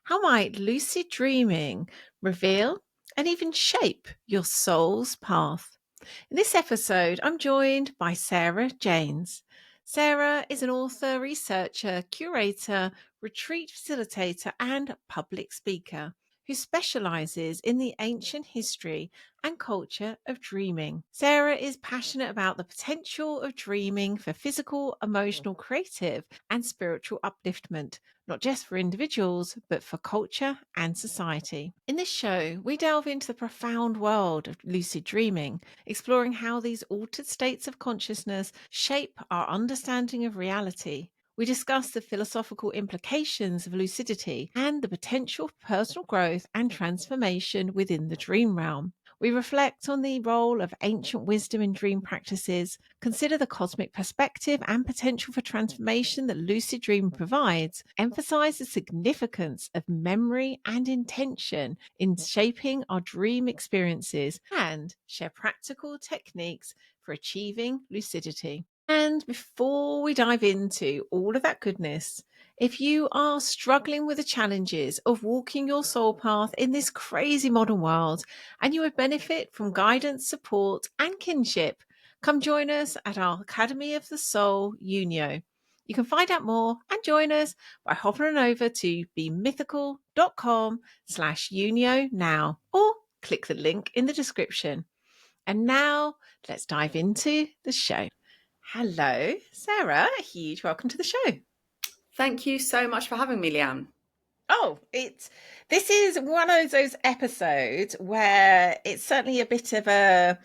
How might lucid dreaming reveal and even shape your soul's path? In this episode, I'm joined by Sarah Janes. Sarah is an author, researcher, curator, retreat facilitator, and public speaker who specializes in the ancient history and culture of dreaming. Sarah is passionate about the potential of dreaming for physical, emotional, creative, and spiritual upliftment, not just for individuals, but for culture and society. In this show, we delve into the profound world of lucid dreaming, exploring how these altered states of consciousness shape our understanding of reality. We discuss the philosophical implications of lucidity and the potential for personal growth and transformation within the dream realm. We reflect on the role of ancient wisdom in dream practices, consider the cosmic perspective and potential for transformation that lucid dreaming provides, emphasize the significance of memory and intention in shaping our dream experiences, and share practical techniques for achieving lucidity. And before we dive into all of that goodness, if you are struggling with the challenges of walking your soul path in this crazy modern world and you would benefit from guidance, support, and kinship, come join us at our Academy of the Soul, Unio. You can find out more and join us by hopping on over to bemythical.com/Unio now, or click the link in the description. And now let's dive into the show. Hello, Sarah. A huge welcome to the show. Thank you so much for having me, Leanne. Oh, this is one of those episodes where it's certainly a bit of a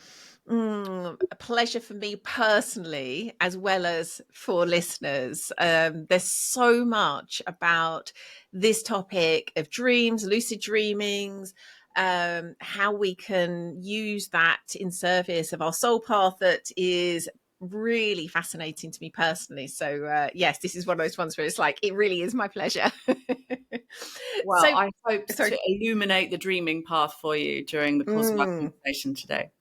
pleasure for me personally, as well as for listeners. There's so much about this topic of dreams, lucid dreamings, how we can use that in service of our soul path that is really fascinating to me personally. So yes, this is one of those ones where it's like, it really is my pleasure. Well, So I hope to illuminate the dreaming path for you during the course of our conversation today.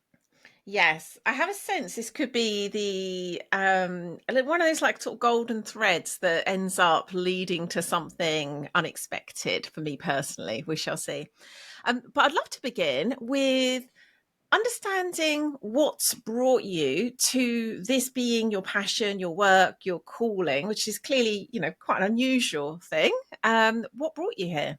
Yes, I have a sense this could be the one of those like sort of golden threads that ends up leading to something unexpected for me personally. We shall see. But I'd love to begin with understanding what's brought you to this being your passion, your work, your calling, which is clearly, quite an unusual thing. What brought you here?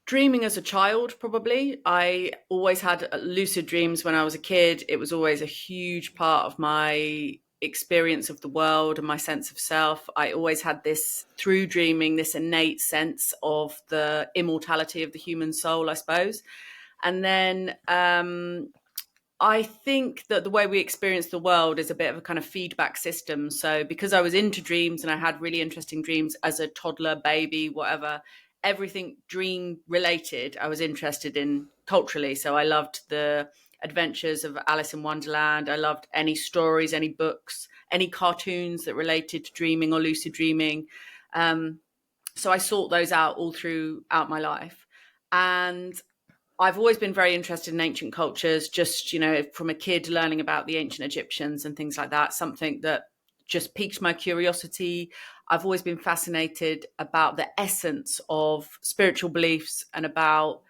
Dreaming as a child, probably. I always had lucid dreams when I was a kid. It was always a huge part of my experience of the world and my sense of self. I always had this, through dreaming, this innate sense of the immortality of the human soul, I suppose. And then I think that the way we experience the world is a bit of a kind of feedback system. So because I was into dreams and I had really interesting dreams as a toddler, baby, whatever, everything dream related, I was interested in culturally. So I loved the adventures of Alice in Wonderland. I loved any stories, any books, any cartoons that related to dreaming or lucid dreaming. So I sought those out all throughout my life. And I've always been very interested in ancient cultures, just, from a kid learning about the ancient Egyptians and things like that, something that just piqued my curiosity. I've always been fascinated about the essence of spiritual beliefs and about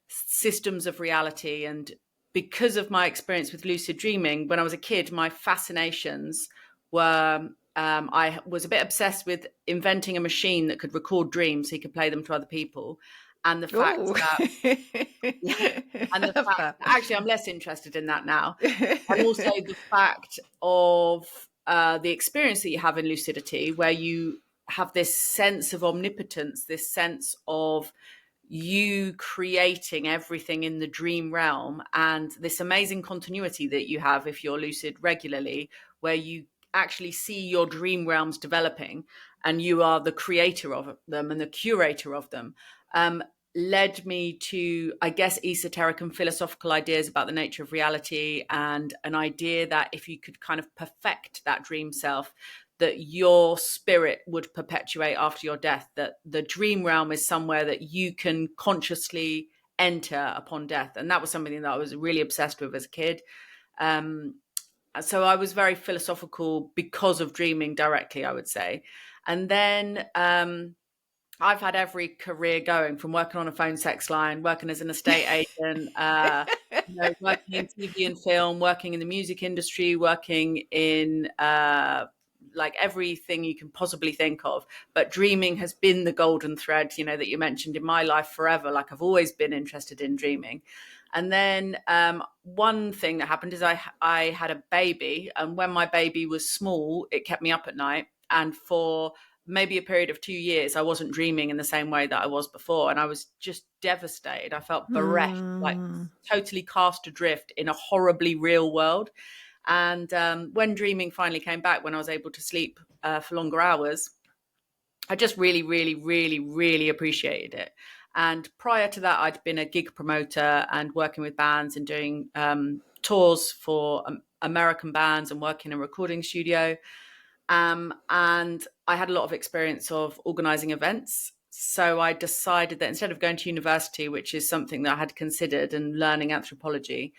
systems of reality. And because of my experience with lucid dreaming, when I was a kid, my fascinations were I was a bit obsessed with inventing a machine that could record dreams so you could play them to other people. And the fact that actually I'm less interested in that now. And also the fact of the experience that you have in lucidity, where you have this sense of omnipotence, this sense of you creating everything in the dream realm, and this amazing continuity that you have if you're lucid regularly, where you actually see your dream realms developing and you are the creator of them and the curator of them, led me to, I guess, esoteric and philosophical ideas about the nature of reality, and an idea that if you could kind of perfect that dream self, that your spirit would perpetuate after your death, that the dream realm is somewhere that you can consciously enter upon death. And that was something that I was really obsessed with as a kid. So I was very philosophical because of dreaming directly, I would say. And then I've had every career going, from working on a phone sex line, working as an estate agent, working in TV and film, working in the music industry, working in like everything you can possibly think of. But dreaming has been the golden thread, that you mentioned in my life forever. Like, I've always been interested in dreaming. And then one thing that happened is I had a baby, and when my baby was small, it kept me up at night. And for maybe a period of 2 years, I wasn't dreaming in the same way that I was before. And I was just devastated. I felt bereft, like totally cast adrift in a horribly real world. And when dreaming finally came back, when I was able to sleep for longer hours, I just really, really, really, really appreciated it. And prior to that, I'd been a gig promoter and working with bands and doing tours for American bands and working in a recording studio. And I had a lot of experience of organizing events. So I decided that instead of going to university, which is something that I had considered, and learning anthropology,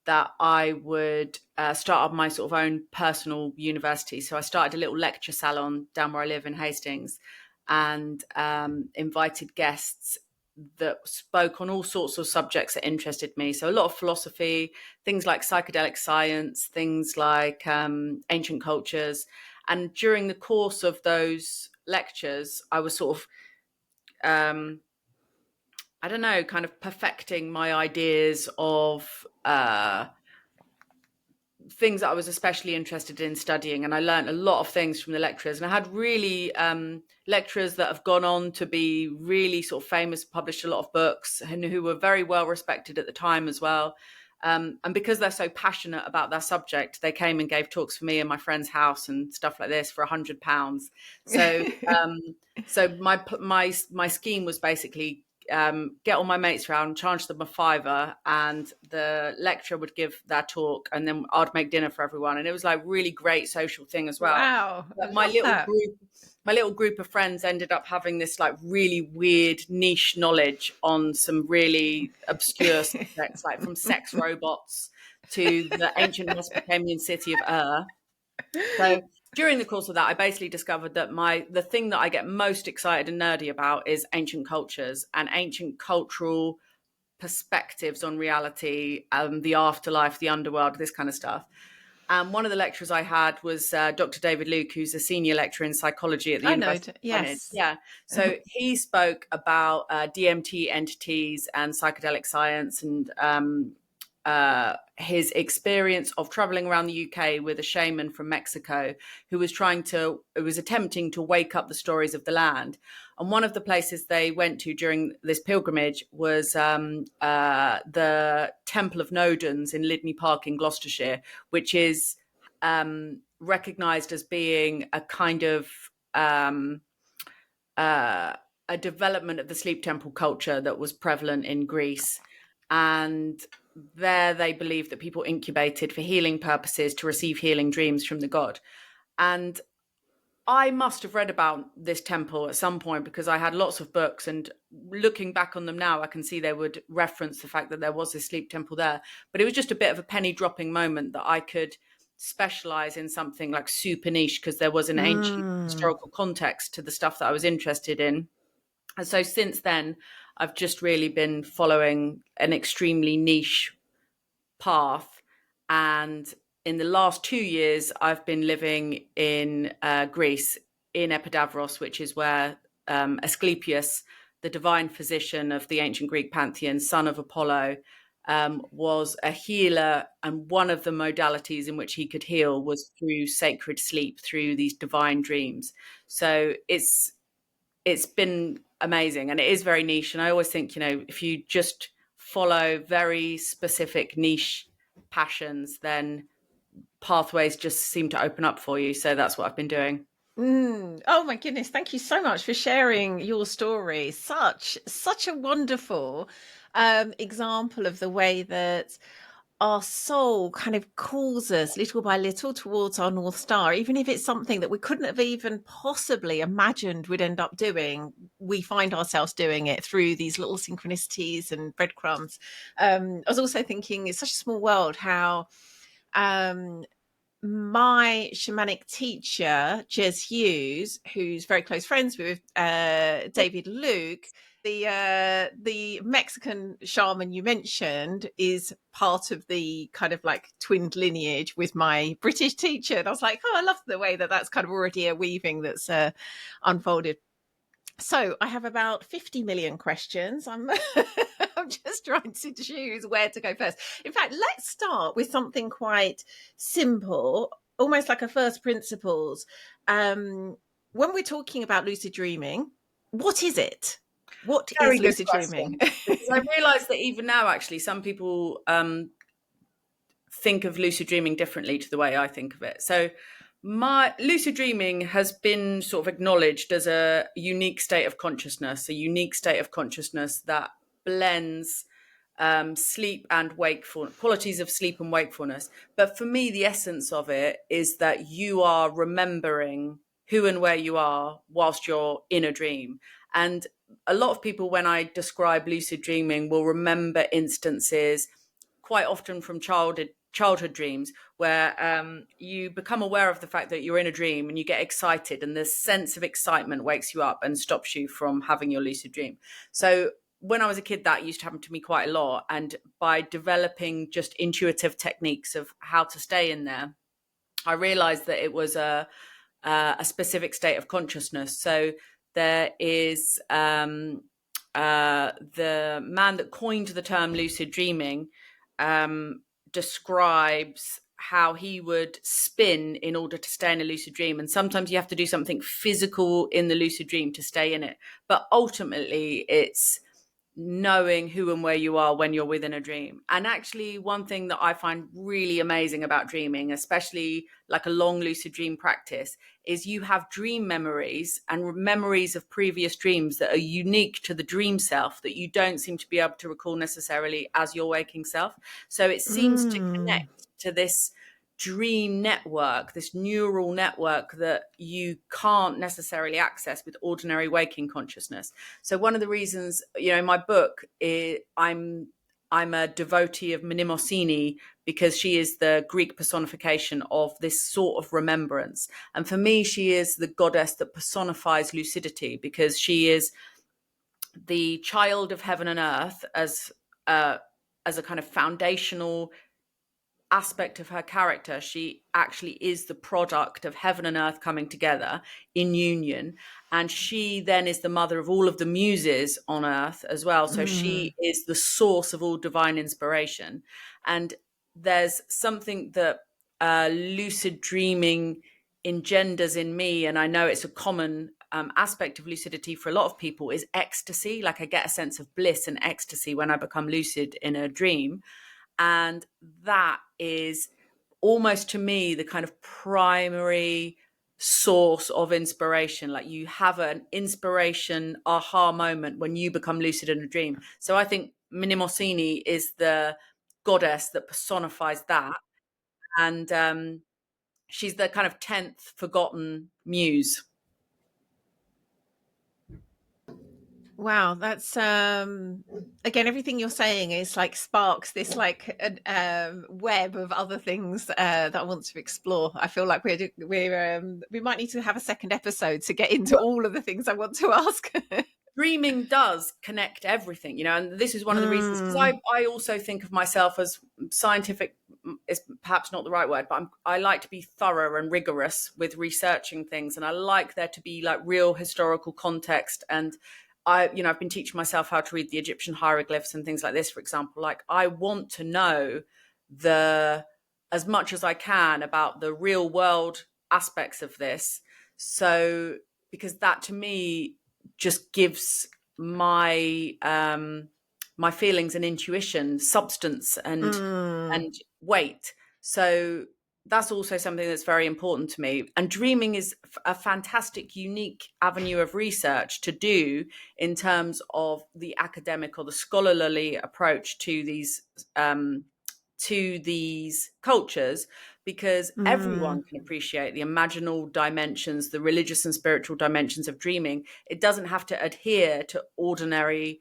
that I would start up my sort of own personal university. So I started a little lecture salon down where I live in Hastings, and invited guests that spoke on all sorts of subjects that interested me. So a lot of philosophy, things like psychedelic science, things like ancient cultures. And during the course of those lectures, I was sort of, I don't know, kind of perfecting my ideas of things that I was especially interested in studying. And I learned a lot of things from the lecturers. And I had really lecturers that have gone on to be really sort of famous, published a lot of books, and who were very well respected at the time as well. And because they're so passionate about their subject, they came and gave talks for me in my friend's house and stuff like this for £100. So, so my scheme was basically get all my mates around, charge them a fiver, and the lecturer would give their talk, and then I'd make dinner for everyone. And it was like really great social thing as well. Wow, My little group of friends ended up having this like really weird niche knowledge on some really obscure subjects, like from sex robots to the ancient Mesopotamian city of Ur. So during the course of that, I basically discovered that the thing that I get most excited and nerdy about is ancient cultures and ancient cultural perspectives on reality, the afterlife, the underworld, this kind of stuff. And one of the lecturers I had was Dr. David Luke, who's a senior lecturer in psychology at the University of Greenwich. Yes. Yeah. So he spoke about DMT entities and psychedelic science, and his experience of traveling around the UK with a shaman from Mexico who was attempting to wake up the stories of the land. And one of the places they went to during this pilgrimage was the Temple of Nodens in Lydney Park in Gloucestershire, which is recognised as being a kind of a development of the sleep temple culture that was prevalent in Greece. And there they believed that people incubated for healing purposes to receive healing dreams from the god. And I must have read about this temple at some point because I had lots of books, and looking back on them now, I can see they would reference the fact that there was this sleep temple there. But it was just a bit of a penny dropping moment that I could specialize in something like super niche because there was an ancient historical context to the stuff that I was interested in. And so since then, I've just really been following an extremely niche path. And in the last 2 years, I've been living in Greece, in Epidavros, which is where Asclepius, the divine physician of the ancient Greek pantheon, son of Apollo, was a healer. And one of the modalities in which he could heal was through sacred sleep, through these divine dreams. So it's been amazing, and it is very niche. And I always think, if you just follow very specific niche passions, then pathways just seem to open up for you. So that's what I've been doing. Oh my goodness, thank you so much for sharing your story. Such a wonderful example of the way that our soul kind of calls us little by little towards our North Star, even if it's something that we couldn't have even possibly imagined we'd end up doing. We find ourselves doing it through these little synchronicities and breadcrumbs. I was also thinking, it's such a small world how my shamanic teacher, Jez Hughes, who's very close friends with David Luke, the Mexican shaman you mentioned is part of the kind of like twinned lineage with my British teacher. And I was like, oh, I love the way that that's kind of already a weaving that's unfolded. So I have about 50 million questions. I'm I'm just trying to choose where to go first. In fact, let's start with something quite simple, almost like a first principles. When we're talking about lucid dreaming, what is it? What Very is good lucid dreaming? question. Because I realise that even now, actually, some people think of lucid dreaming differently to the way I think of it. So my lucid dreaming has been sort of acknowledged as a unique state of consciousness, that blends sleep and wakefulness, qualities of sleep and wakefulness. But for me, the essence of it is that you are remembering who and where you are whilst you're in a dream. And a lot of people, when I describe lucid dreaming, will remember instances quite often from childhood dreams where you become aware of the fact that you're in a dream and you get excited, and this sense of excitement wakes you up and stops you from having your lucid dream. So when I was a kid, that used to happen to me quite a lot. And by developing just intuitive techniques of how to stay in there, I realized that it was a specific state of consciousness. So there is the man that coined the term lucid dreaming describes how he would spin in order to stay in a lucid dream. And sometimes you have to do something physical in the lucid dream to stay in it. But ultimately, it's knowing who and where you are when you're within a dream. And actually, one thing that I find really amazing about dreaming, especially like a long lucid dream practice, is you have dream memories and memories of previous dreams that are unique to the dream self that you don't seem to be able to recall necessarily as your waking self. So it seems to connect to this dream network, this neural network that you can't necessarily access with ordinary waking consciousness. So one of the reasons, in my book, I'm a devotee of Mnemosyne because she is the Greek personification of this sort of remembrance. And for me, she is the goddess that personifies lucidity, because she is the child of heaven and earth as a kind of foundational aspect of her character. She actually is the product of heaven and earth coming together in union, and she then is the mother of all of the muses on earth as well. So she is the source of all divine inspiration. And there's something that lucid dreaming engenders in me, and I know it's a common aspect of lucidity for a lot of people, is ecstasy. Like, I get a sense of bliss and ecstasy when I become lucid in a dream. And that is almost, to me, the kind of primary source of inspiration. Like, you have an inspiration aha moment when you become lucid in a dream. So I think Mnemosyne is the goddess that personifies that. And she's the kind of 10th forgotten muse. Wow, that's again, everything you're saying is like sparks this like web of other things that I want to explore. I feel like we might need to have a second episode to get into all of the things I want to ask. Dreaming does connect everything, and this is one of the reasons, because I also think of myself as scientific is perhaps not the right word, but I like to be thorough and rigorous with researching things, and I like there to be like real historical context. And I've been teaching myself how to read the Egyptian hieroglyphs and things like this, for example. Like, I want to know as much as I can about the real world aspects of this. So, because that to me just gives my my feelings and intuition substance and weight. So that's also something that's very important to me. And dreaming is a fantastic, unique avenue of research to do in terms of the academic or the scholarly approach to these cultures, because everyone can appreciate the imaginal dimensions, the religious and spiritual dimensions of dreaming. It doesn't have to adhere to ordinary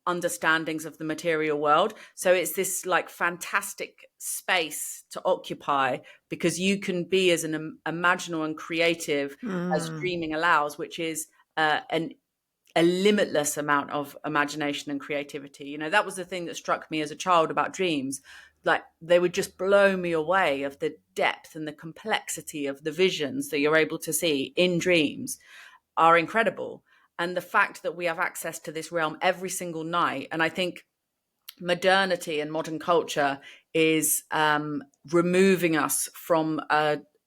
understandings of the material world. So it's this like fantastic space to occupy, because you can be as an imaginal and creative as Mm. dreaming allows, which is a limitless amount of imagination and creativity. You know, that was the thing that struck me as a child about dreams. Like, they would just blow me away of the depth and the complexity of the visions that you're able to see in dreams are incredible. And the fact that we have access to this realm every single night, and I think modernity and modern culture is removing us from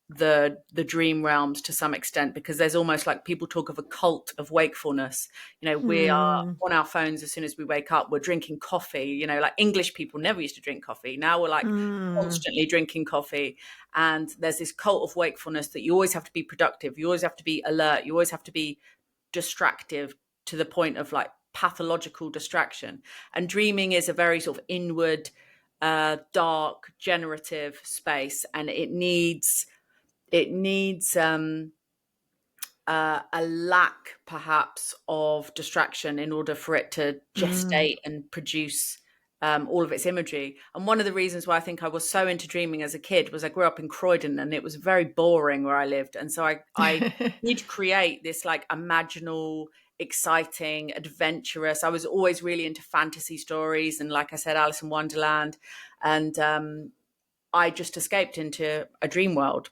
the dream realms to some extent, because there's almost like people talk of a cult of wakefulness. You know, we are Mm. on our phones as soon as we wake up. We're drinking coffee. You know, like English people never used to drink coffee. Now we're like Mm. constantly drinking coffee, and there's this cult of wakefulness that you always have to be productive. You always have to be alert. You always have to be distractive, to the point of like pathological distraction. And dreaming is a very sort of inward, dark, generative space, and it needs a lack perhaps of distraction in order for it to Mm. gestate and produce all of its imagery. And one of the reasons why I think I was so into dreaming as a kid was I grew up in Croydon, and it was very boring where I lived. And so I did create this like imaginal, exciting, adventurous. I was always really into fantasy stories, and like I said, Alice in Wonderland. And I just escaped into a dream world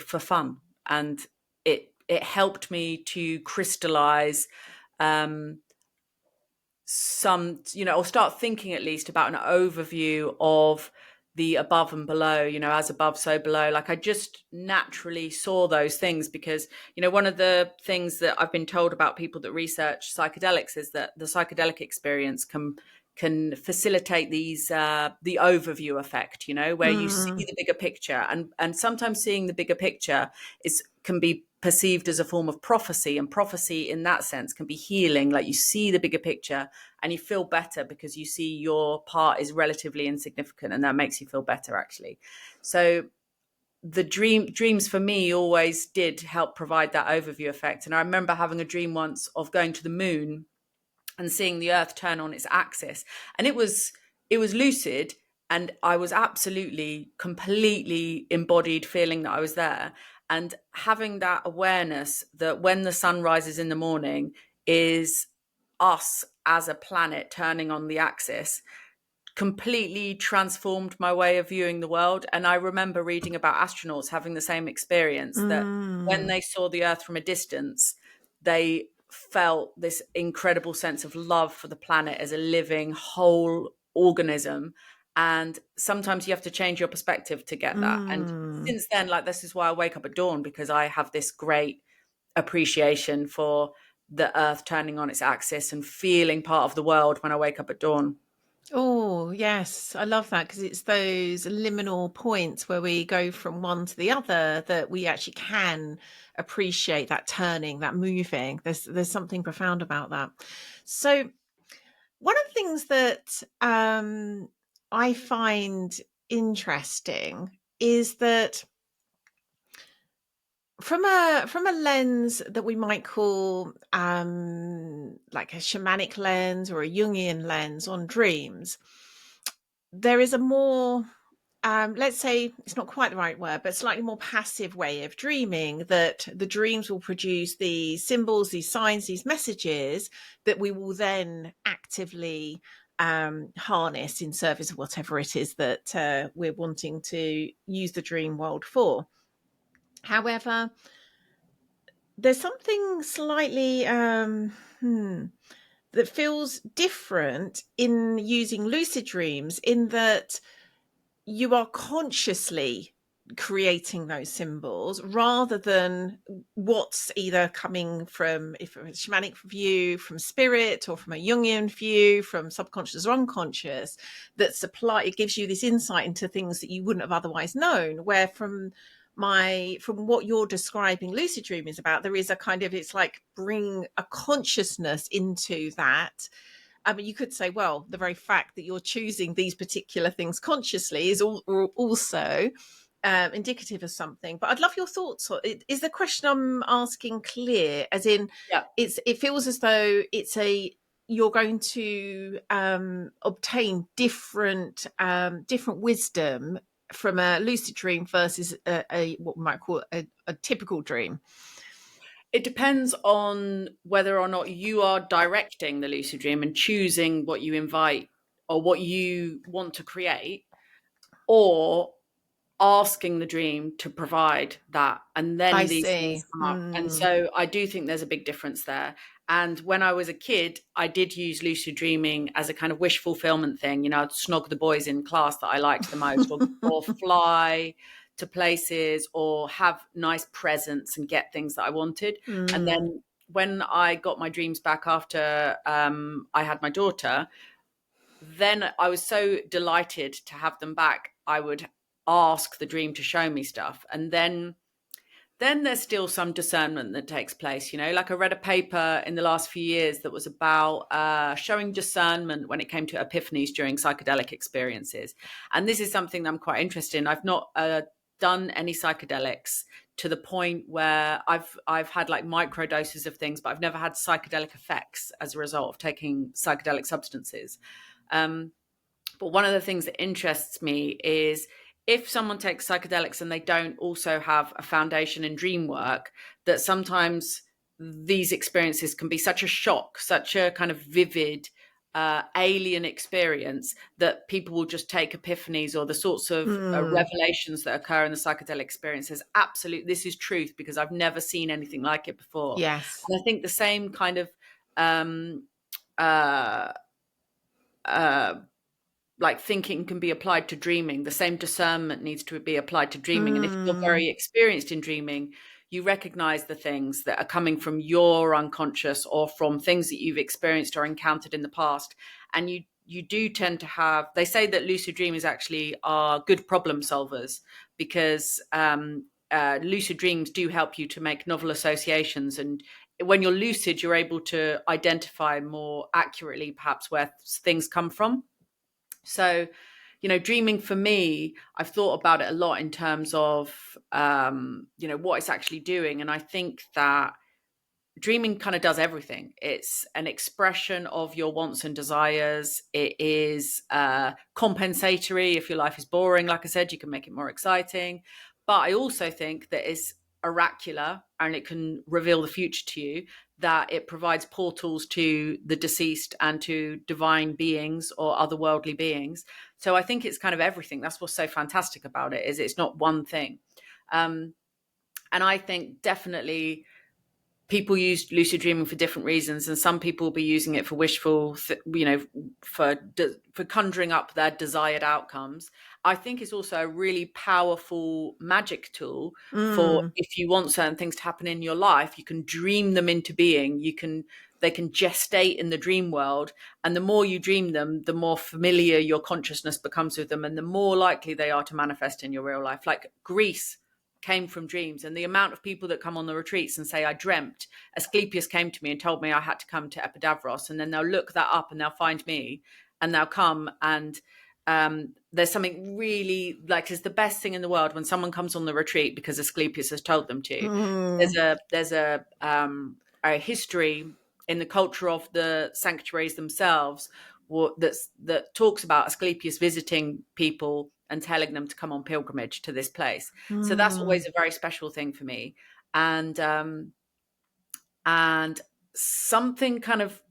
for fun. And it helped me to crystallize some, or start thinking at least about an overview of the above and below, as above, so below. Like, I just naturally saw those things, because, one of the things that I've been told about people that research psychedelics is that the psychedelic experience can facilitate these the overview effect, where you see Mm. the bigger picture, and sometimes seeing the bigger picture can be perceived as a form of prophecy, and prophecy in that sense can be healing. Like, you see the bigger picture and you feel better because you see your part is relatively insignificant, and that makes you feel better, actually. So the dreams for me always did help provide that overview effect. And I remember having a dream once of going to the moon and seeing the earth turn on its axis, and it was lucid, and I was absolutely completely embodied, feeling that I was there, and having that awareness that when the sun rises in the morning is us as a planet turning on the axis, completely transformed my way of viewing the world. And I remember reading about astronauts having the same experience, that when Mm. they saw the earth from a distance, they felt this incredible sense of love for the planet as a living whole organism. And sometimes you have to change your perspective to get that. And Mm. since then, like, this is why I wake up at dawn, because I have this great appreciation for the earth turning on its axis and feeling part of the world when I wake up at dawn. Oh, yes. I love that, because it's those liminal points where we go from one to the other that we actually can appreciate that turning, that moving. There's something profound about that. So one of the things that I find interesting is that from a lens that we might call like a shamanic lens or a Jungian lens on dreams, there is a more let's say, it's not quite the right word, but slightly more passive way of dreaming, that the dreams will produce these symbols, these signs, these messages that we will then actively harness in service of whatever it is that we're wanting to use the dream world for. However, there's something slightly that feels different in using lucid dreams, in that you are consciously creating those symbols rather than what's either coming from, if a shamanic view, from spirit, or from a Jungian view, from subconscious or unconscious, that supply, it gives you this insight into things that you wouldn't have otherwise known. Where from what you're describing lucid dream is about, there is a kind of, it's like bring a consciousness into that. I mean, you could say, well, the very fact that you're choosing these particular things consciously is also indicative of something. But I'd love your thoughts. Is the question I'm asking clear? As in, Yeah. it feels as though it's a you're going to obtain different wisdom from a lucid dream versus a what we might call a typical dream? It depends on whether or not you are directing the lucid dream and choosing what you invite or what you want to create, or asking the dream to provide that, and I then these things see. come up. And so I do think there's a big difference there. And when I was a kid, I did use lucid dreaming as a kind of wish fulfillment thing. I'd snog the boys in class that I liked the most, or fly to places, or have nice presents and get things that I wanted. And then when I got my dreams back after I had my daughter, then I was so delighted to have them back. I would ask the dream to show me stuff. And then there's still some discernment that takes place. Like I read a paper in the last few years that was about showing discernment when it came to epiphanies during psychedelic experiences. And this is something that I'm quite interested in. I've not done any psychedelics to the point where I've had like micro doses of things, but I've never had psychedelic effects as a result of taking psychedelic substances. But one of the things that interests me is if someone takes psychedelics and they don't also have a foundation in dream work, that sometimes these experiences can be such a shock, such a kind of vivid, alien experience, that people will just take epiphanies or the sorts of revelations that occur in the psychedelic experiences. Absolutely, this is truth because I've never seen anything like it before. Yes. And I think the same kind of uh, like thinking can be applied to dreaming. The same discernment needs to be applied to dreaming. And if you're very experienced in dreaming, you recognize the things that are coming from your unconscious or from things that you've experienced or encountered in the past. And you do tend to have, they say that lucid dreamers actually are good problem solvers because lucid dreams do help you to make novel associations. And when you're lucid, you're able to identify more accurately perhaps where things come from. So, dreaming for me, I've thought about it a lot in terms of, what it's actually doing. And I think that dreaming kind of does everything. It's an expression of your wants and desires. It is compensatory. If your life is boring, like I said, you can make it more exciting. But I also think that it's oracular and it can reveal the future to you, that it provides portals to the deceased and to divine beings or otherworldly beings. So I think it's kind of everything. That's what's so fantastic about it, is it's not one thing. And I think definitely people use lucid dreaming for different reasons, and some people will be using it for for conjuring up their desired outcomes. I think it's also a really powerful magic tool for if you want certain things to happen in your life, you can dream them into being. They can gestate in the dream world, and the more you dream them, the more familiar your consciousness becomes with them, and the more likely they are to manifest in your real life. Like Greece came from dreams, and the amount of people that come on the retreats and say, I dreamt Asclepius came to me and told me I had to come to Epidavros, and then they'll look that up and they'll find me and they'll come. And there's something really like, it's the best thing in the world when someone comes on the retreat because Asclepius has told them to. There's a history in the culture of the sanctuaries themselves that talks about Asclepius visiting people and telling them to come on pilgrimage to this place. So that's always a very special thing for me. And something kind of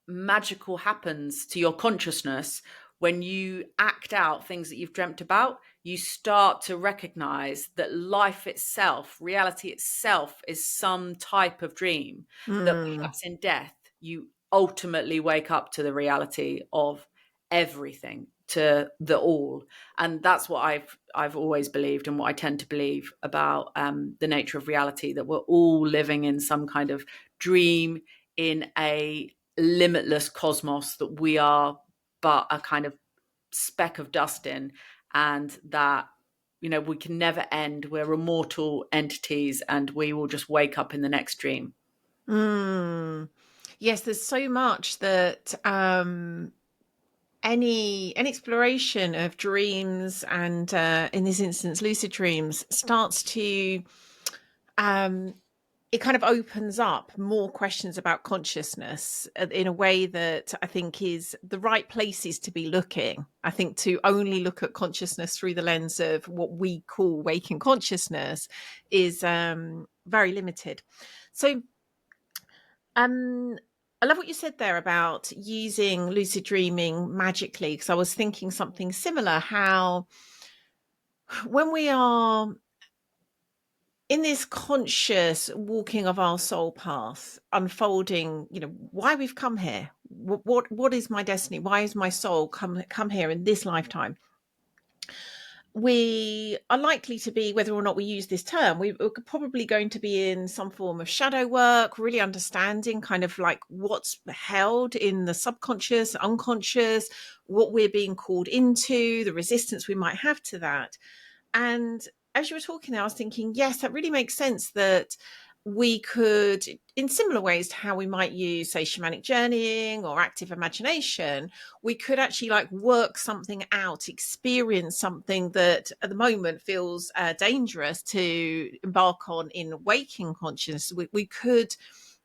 magical happens to your consciousness when you act out things that you've dreamt about. You start to recognize that life itself, reality itself, is some type of dream, that perhaps in death you ultimately wake up to the reality of everything, to the all. And that's what I've always believed, and what I tend to believe about the nature of reality, that we're all living in some kind of dream in a limitless cosmos, that we are but a kind of speck of dust in, and that we can never end. We're immortal entities, and we will just wake up in the next dream. Yes, there's so much that any exploration of dreams, and in this instance lucid dreams, starts to it kind of opens up more questions about consciousness in a way that I think is the right places to be looking. I think to only look at consciousness through the lens of what we call waking consciousness is very limited. So I love what you said there about using lucid dreaming magically, because I was thinking something similar, how when we are in this conscious walking of our soul path, unfolding, why we've come here, what is my destiny, why is my soul come here in this lifetime, we are likely to be, whether or not we use this term, we're probably going to be in some form of shadow work, really understanding kind of like what's held in the subconscious, unconscious, what we're being called into, the resistance we might have to that. And as you were talking there, I was thinking, yes, that really makes sense that we could, in similar ways to how we might use, say, shamanic journeying or active imagination, we could actually like work something out, experience something that at the moment feels dangerous to embark on in waking consciousness. We could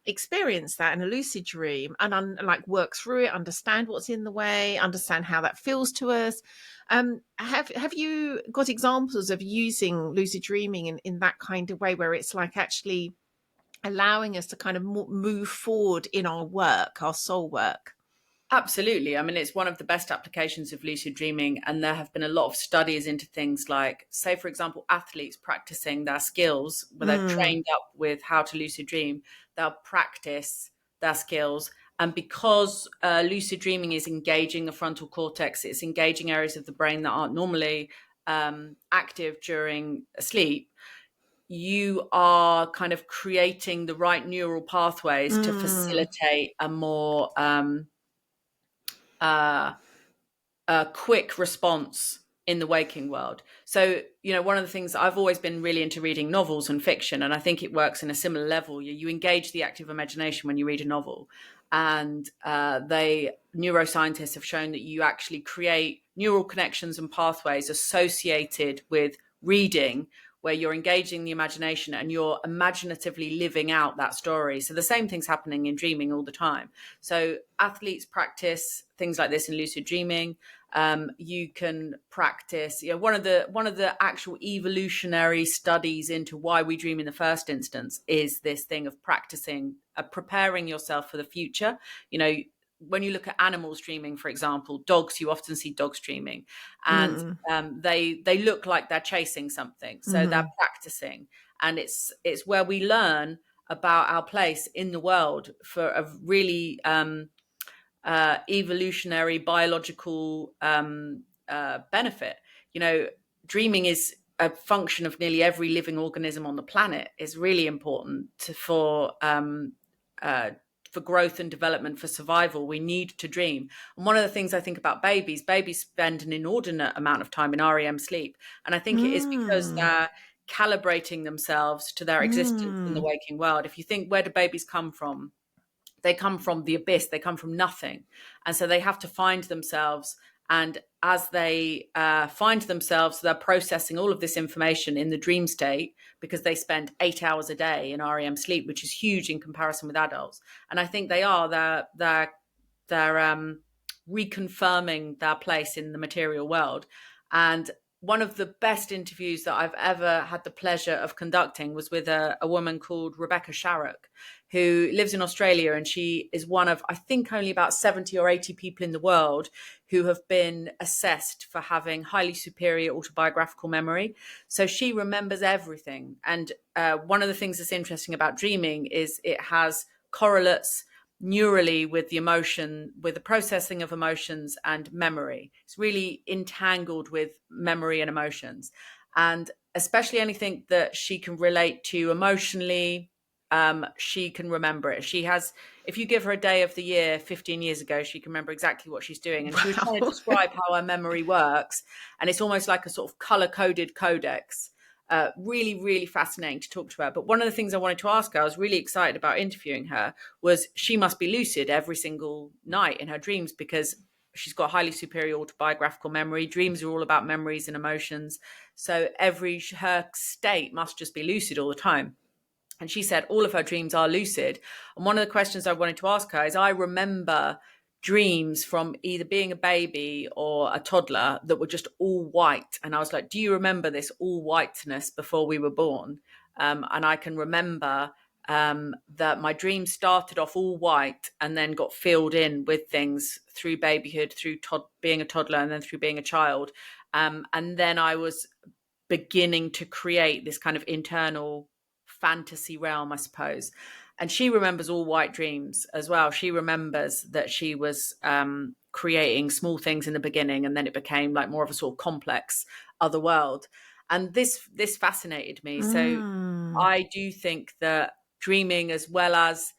experience that in a lucid dream and like work through it, understand what's in the way, understand how that feels to us. Have you got examples of using lucid dreaming in that kind of way, where it's like actually allowing us to kind of move forward in our work, our soul work? Absolutely. I mean, it's one of the best applications of lucid dreaming. And there have been a lot of studies into things like, say, for example, athletes practicing their skills, where they've Mm, trained up with how to lucid dream, they'll practice their skills. And because lucid dreaming is engaging the frontal cortex, it's engaging areas of the brain that aren't normally active during sleep, you are kind of creating the right neural pathways to mm, facilitate a more uh, a quick response in the waking world. So, one of the things, I've always been really into reading novels and fiction, and I think it works in a similar level. You engage the active imagination when you read a novel, and neuroscientists have shown that you actually create neural connections and pathways associated with reading, where you're engaging the imagination and you're imaginatively living out that story. So the same thing's happening in dreaming all the time. So athletes practice things like this in lucid dreaming. You can practice, one of the actual evolutionary studies into why we dream in the first instance is this thing of practicing, preparing yourself for the future. When you look at animals dreaming, for example, dogs, you often see dogs dreaming, and mm, they look like they're chasing something, so they're mm, practicing. And it's where we learn about our place in the world for a really evolutionary biological benefit. Dreaming is a function of nearly every living organism on the planet. Is really important for growth and development, for survival. We need to dream. And one of the things I think about babies spend an inordinate amount of time in REM sleep, and I think it is because mm, they're calibrating themselves to their existence in the mm, waking world. If you think, where do babies come from? They come from the abyss, they come from nothing, and so they have to find themselves. And as they find themselves, they're processing all of this information in the dream state, because they spend 8 hours a day in REM sleep, which is huge in comparison with adults. And I think they're reconfirming their place in the material world. And one of the best interviews that I've ever had the pleasure of conducting was with a woman called Rebecca Sharrock, who lives in Australia. And she is one of, I think, only about 70 or 80 people in the world who have been assessed for having highly superior autobiographical memory. So she remembers everything. And one of the things that's interesting about dreaming is it has correlates neurally with the processing of emotions and memory. It's really entangled with memory and emotions. And especially anything that she can relate to emotionally, she can remember it. If you give her a day of the year 15 years ago, she can remember exactly what she's doing. And she was trying to wow. describe how her memory works. And it's almost like a sort of color coded codex. Really, really fascinating to talk to her. But one of the things I wanted to ask her, I was really excited about interviewing her, was she must be lucid every single night in her dreams, because she's got highly superior autobiographical memory. Dreams are all about memories and emotions. So her state must just be lucid all the time. And she said all of her dreams are lucid. And one of the questions I wanted to ask her is, I remember dreams from either being a baby or a toddler that were just all white. And I was like, do you remember this all whiteness before we were born? And I can remember that my dreams started off all white and then got filled in with things through babyhood, through being a toddler, and then through being a child. And then I was beginning to create this kind of internal fantasy realm, I suppose. And she remembers all white dreams as well. She remembers that she was creating small things in the beginning, and then it became like more of a sort of complex other world. And this fascinated me. So I do think that dreaming, as well as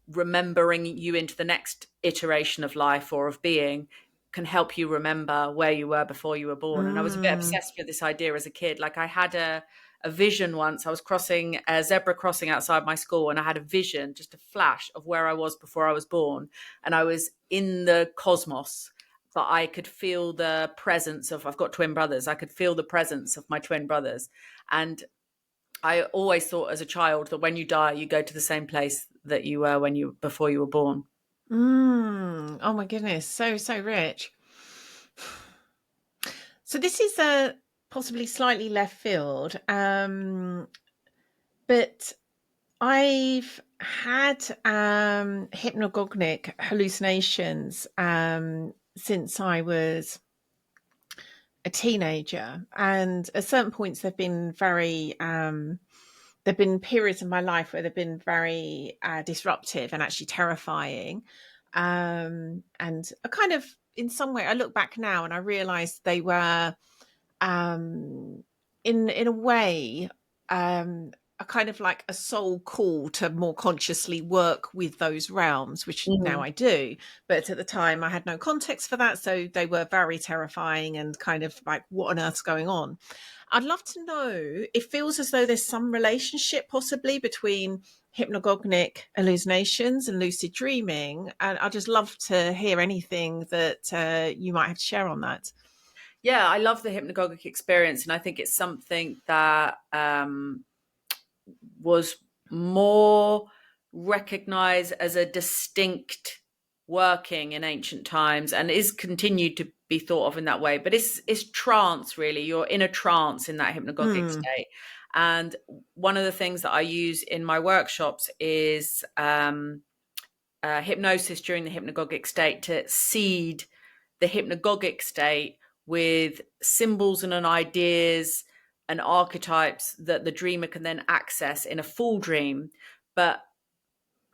remembering you into the next iteration of life or of being, can help you remember where you were before you were born. And I was a bit obsessed with this idea as a kid. Like, I had a vision once. I was crossing a zebra crossing outside my school, and I had a vision, just a flash of where I was before I was born. And I was in the cosmos, but I could feel the presence of, I've got twin brothers. I could feel the presence of my twin brothers. And I always thought as a child that when you die, you go to the same place that you were before you were born. Oh my goodness, so rich. So this is a possibly slightly left field, but I've had hypnagogic hallucinations since I was a teenager, and at certain points they've been very there've been periods in my life where they've been very disruptive and actually terrifying, and I kind of, in some way, I look back now and I realize they were in a way a kind of like a soul call to more consciously work with those realms, which now I do. But at the time I had no context for that, so they were very terrifying and kind of like, what on earth's going on? I'd love to know, it feels as though there's some relationship possibly between hypnagogic hallucinations and lucid dreaming, and I'd just love to hear anything that you might have to share on that. Yeah, I love the hypnagogic experience, and I think it's something that was more recognized as a distinct working in ancient times, and is continued to be thought of in that way. But it's trance, really. You're in a trance in that hypnagogic state. And one of the things that I use in my workshops is hypnosis during the hypnagogic state, to seed the hypnagogic state with symbols and ideas and archetypes that the dreamer can then access in a full dream. But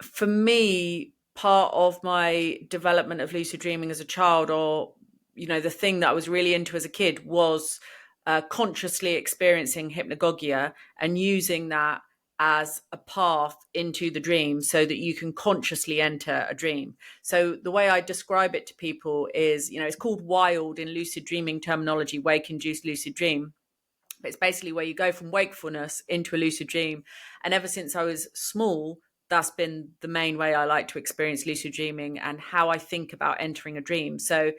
for me, part of my development of lucid dreaming as a child, or the thing that I was really into as a kid, was consciously experiencing hypnagogia and using that as a path into the dream so that you can consciously enter a dream. So the way I describe it to people is, it's called wild in lucid dreaming terminology, wake-induced lucid dream. But it's basically where you go from wakefulness into a lucid dream. And ever since I was small, that's been the main way I like to experience lucid dreaming and how I think about entering a dream. So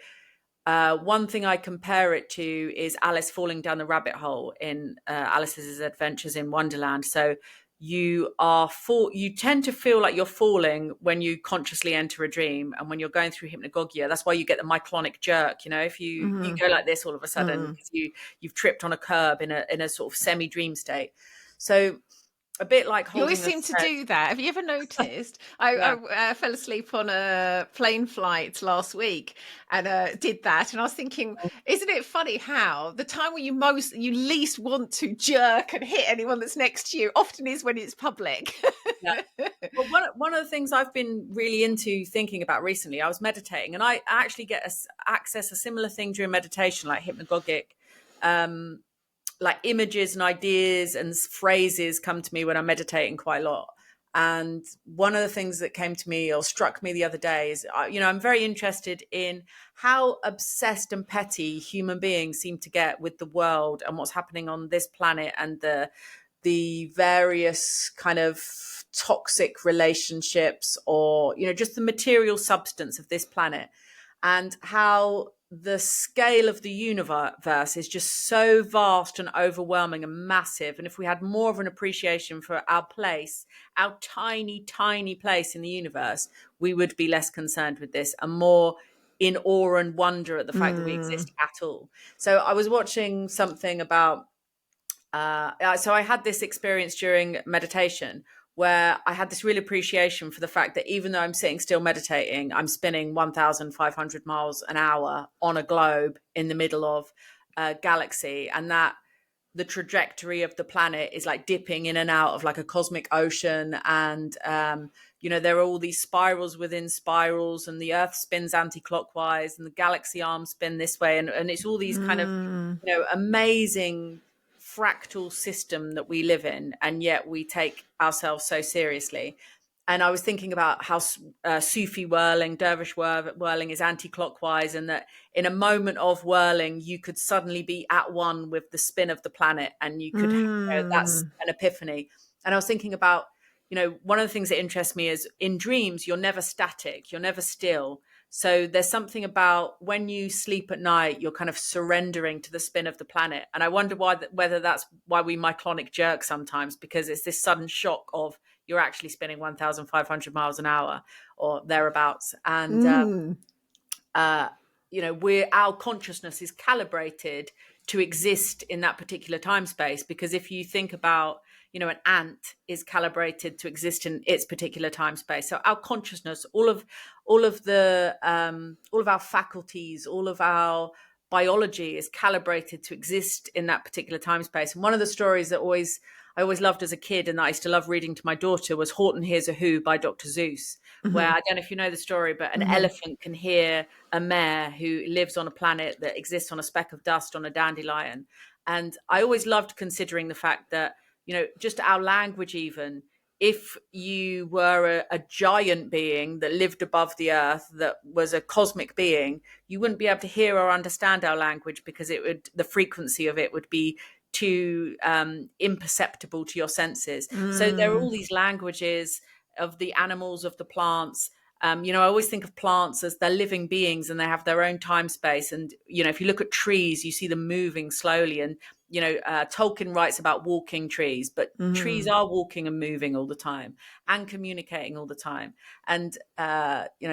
one thing I compare it to is Alice falling down the rabbit hole in Alice's Adventures in Wonderland. So you tend to feel like you're falling when you consciously enter a dream, and when you're going through hypnagogia, that's why you get the myclonic jerk. If you go like this all of a sudden, because you've tripped on a curb in a sort of semi-dream state. So a bit like You always holding seem to do that. Have you ever noticed? I fell asleep on a plane flight last week and did that. And I was thinking, isn't it funny how the time when you least want to jerk and hit anyone that's next to you often is when it's public. Yeah. Well, one of the things I've been really into thinking about recently, I was meditating, and I actually access a similar thing during meditation, like hypnagogic, like images and ideas and phrases come to me when I'm meditating quite a lot. And one of the things that came to me or struck me the other day is, I'm very interested in how obsessed and petty human beings seem to get with the world and what's happening on this planet, and the various kind of toxic relationships, or just the material substance of this planet, and how the scale of the universe is just so vast and overwhelming and massive. And if we had more of an appreciation for our place, our tiny, tiny place in the universe, we would be less concerned with this and more in awe and wonder at the fact that we exist at all. So I was watching something about, so I had this experience during meditation where I had this real appreciation for the fact that even though I'm sitting still meditating, I'm spinning 1,500 miles an hour on a globe in the middle of a galaxy, and that the trajectory of the planet is like dipping in and out of like a cosmic ocean. And, there are all these spirals within spirals, and the Earth spins anti-clockwise and the galaxy arms spin this way. And it's all these kind of, amazing fractal system that we live in, and yet we take ourselves so seriously. And I was thinking about how Sufi whirling, dervish whirling is anti-clockwise, and that in a moment of whirling, you could suddenly be at one with the spin of the planet, and you could, that's an epiphany. And I was thinking about, one of the things that interests me is in dreams, you're never static, you're never still. So there's something about when you sleep at night, you're kind of surrendering to the spin of the planet. And I wonder whether that's why we myclonic jerk sometimes, because it's this sudden shock of you're actually spinning 1,500 miles an hour or thereabouts. And, our consciousness is calibrated to exist in that particular time space. Because if you think about, an ant is calibrated to exist in its particular time space. So our consciousness, all of our faculties, all of our biology is calibrated to exist in that particular time space. And one of the stories that I always loved as a kid, and that I used to love reading to my daughter, was Horton Hears a Who by Dr. Seuss, where, I don't know if you know the story, but an elephant can hear a mare who lives on a planet that exists on a speck of dust on a dandelion. And I always loved considering the fact that, just our language, even if you were a giant being that lived above the earth, that was a cosmic being, you wouldn't be able to hear or understand our language, because the frequency of it would be too imperceptible to your senses. So there are all these languages of the animals, of the plants. I always think of plants as they're living beings, and they have their own time space. And, if you look at trees, you see them moving slowly. And, Tolkien writes about walking trees, but trees are walking and moving all the time and communicating all the time. And,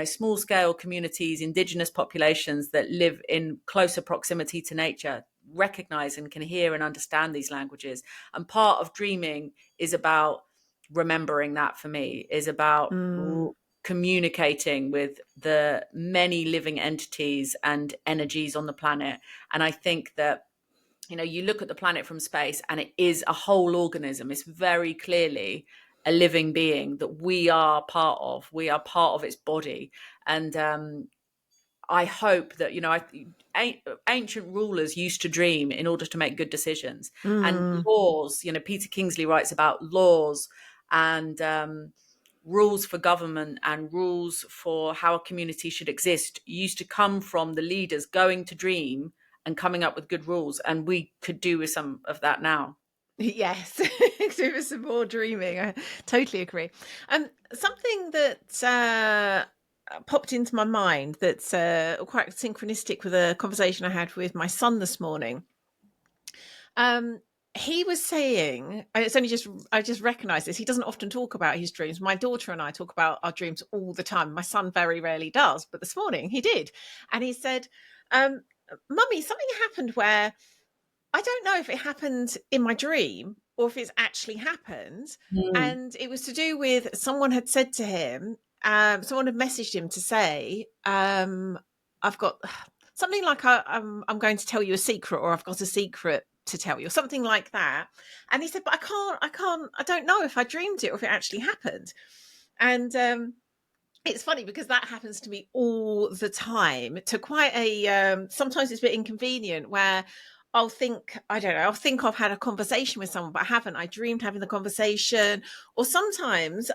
small scale communities, indigenous populations that live in closer proximity to nature, recognize and can hear and understand these languages. And part of dreaming is about remembering that, for me, is about communicating with the many living entities and energies on the planet. And I think that, you look at the planet from space and it is a whole organism. It's very clearly a living being that we are part of. We are part of its body. And I hope that, ancient rulers used to dream in order to make good decisions. And laws, Peter Kingsley writes about laws and rules for government and rules for how a community should exist used to come from the leaders going to dream and coming up with good rules. And we could do with some of that now. Yes, do with some more dreaming. I totally agree. Something that popped into my mind that's quite synchronistic with a conversation I had with my son this morning. He was saying, it's only just, I just recognized this, he doesn't often talk about his dreams. My daughter and I talk about our dreams all the time. My son very rarely does, but this morning he did. And he said, Mummy, something happened where I don't know if it happened in my dream or if it's actually happened. And it was to do with someone had said to him, someone had messaged him to say, I've got something like I'm going to tell you a secret, or I've got a secret to tell you, or something like that. And he said, but I don't know if I dreamed it or if it actually happened. And it's funny because that happens to me all the time, to quite a, sometimes it's a bit inconvenient, where I'll think, I don't know, I'll think I've had a conversation with someone, but I haven't. I dreamed having the conversation. Or sometimes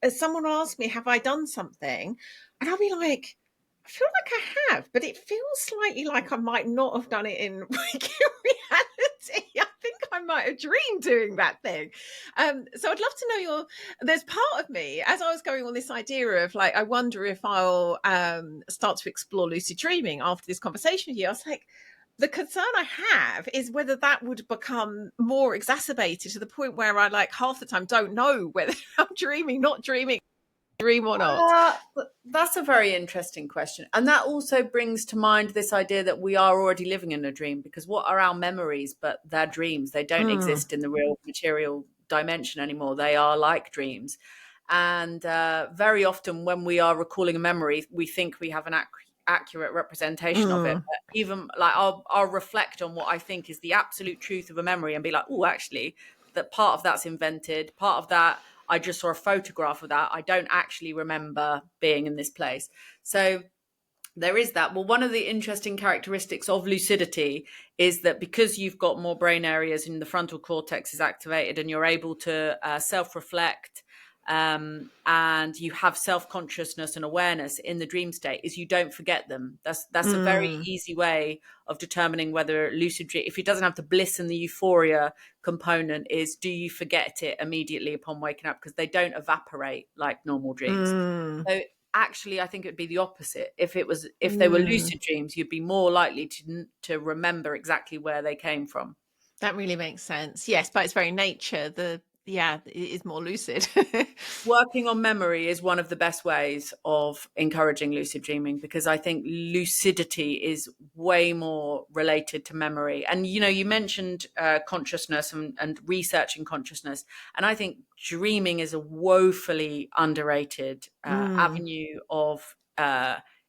someone will ask me, have I done something? And I'll be like, I feel like I have, but it feels slightly like I might not have done it in reality. I think I might have dreamed doing that thing. So I'd love to know there's part of me, as I was going on this idea of like, I wonder if I'll start to explore lucid dreaming after this conversation with you. I was like, the concern I have is whether that would become more exacerbated to the point where I like half the time don't know whether I'm dreaming, not dreaming, dream or not. That's a very interesting question. And that also brings to mind this idea that we are already living in a dream, because what are our memories but they're dreams? They don't exist in the real material dimension anymore. They are like dreams. And very often when we are recalling a memory, we think we have an accurate representation of it. But even like I'll reflect on what I think is the absolute truth of a memory and be like, oh, actually, that part of that's invented, part of that I just saw a photograph of that. I don't actually remember being in this place. So there is that. Well, one of the interesting characteristics of lucidity is that because you've got more brain areas and the frontal cortex is activated and you're able to self-reflect, and you have self-consciousness and awareness in the dream state, is you don't forget them. That's a very easy way of determining whether lucid dream, if it doesn't have the bliss and the euphoria component, is do you forget it immediately upon waking up, because they don't evaporate like normal dreams. So actually I think it'd be the opposite. If they were lucid dreams, you'd be more likely to remember exactly where they came from. That really makes sense. Yes, by its very nature, it is more lucid. Working on memory is one of the best ways of encouraging lucid dreaming, because I think lucidity is way more related to memory. And, you mentioned consciousness and researching consciousness. And I think dreaming is a woefully underrated avenue of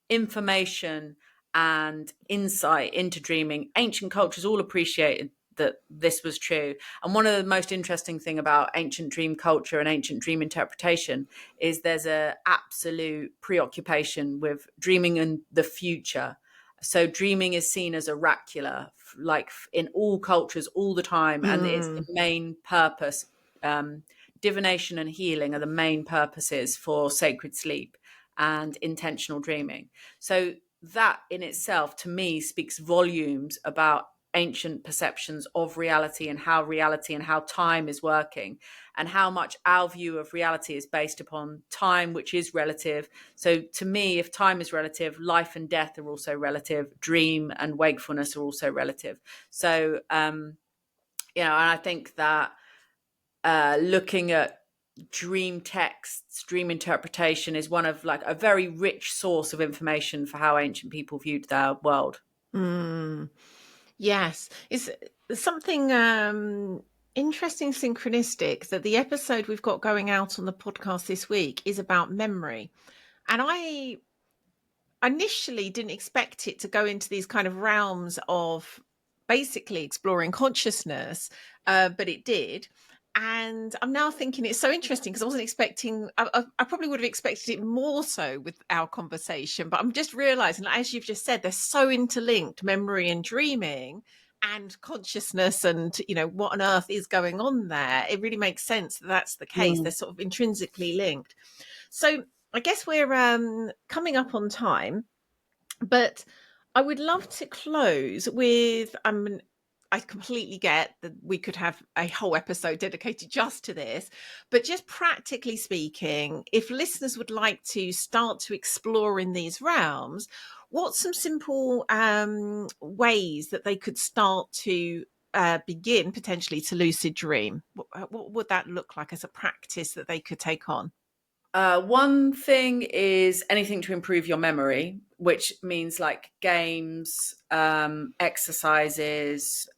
information and insight into dreaming. Ancient cultures all appreciated that this was true. And one of the most interesting thing about ancient dream culture and ancient dream interpretation is there's a absolute preoccupation with dreaming in the future. So dreaming is seen as oracular, like in all cultures all the time. And it's the main purpose. Divination and healing are the main purposes for sacred sleep and intentional dreaming. So that in itself, to me, speaks volumes about ancient perceptions of reality and how time is working, and how much our view of reality is based upon time, which is relative. So to me, if time is relative, life and death are also relative, dream and wakefulness are also relative. So and I think that looking at dream texts, dream interpretation is one of like a very rich source of information for how ancient people viewed their world. Yes, it's something interesting, synchronistic, that the episode we've got going out on the podcast this week is about memory. And I initially didn't expect it to go into these kind of realms of basically exploring consciousness, but it did. And I'm now thinking it's so interesting because I wasn't expecting, I probably would have expected it more so with our conversation, but I'm just realizing, as you've just said, they're so interlinked, memory and dreaming and consciousness, and, what on earth is going on there. It really makes sense that that's the case. They're sort of intrinsically linked. So I guess we're coming up on time, but I would love to close with I completely get that we could have a whole episode dedicated just to this, but just practically speaking, if listeners would like to start to explore in these realms, what's some simple ways that they could start to begin potentially to lucid dream? What would that look like as a practice that they could take on? One thing is anything to improve your memory, which means like games, exercises,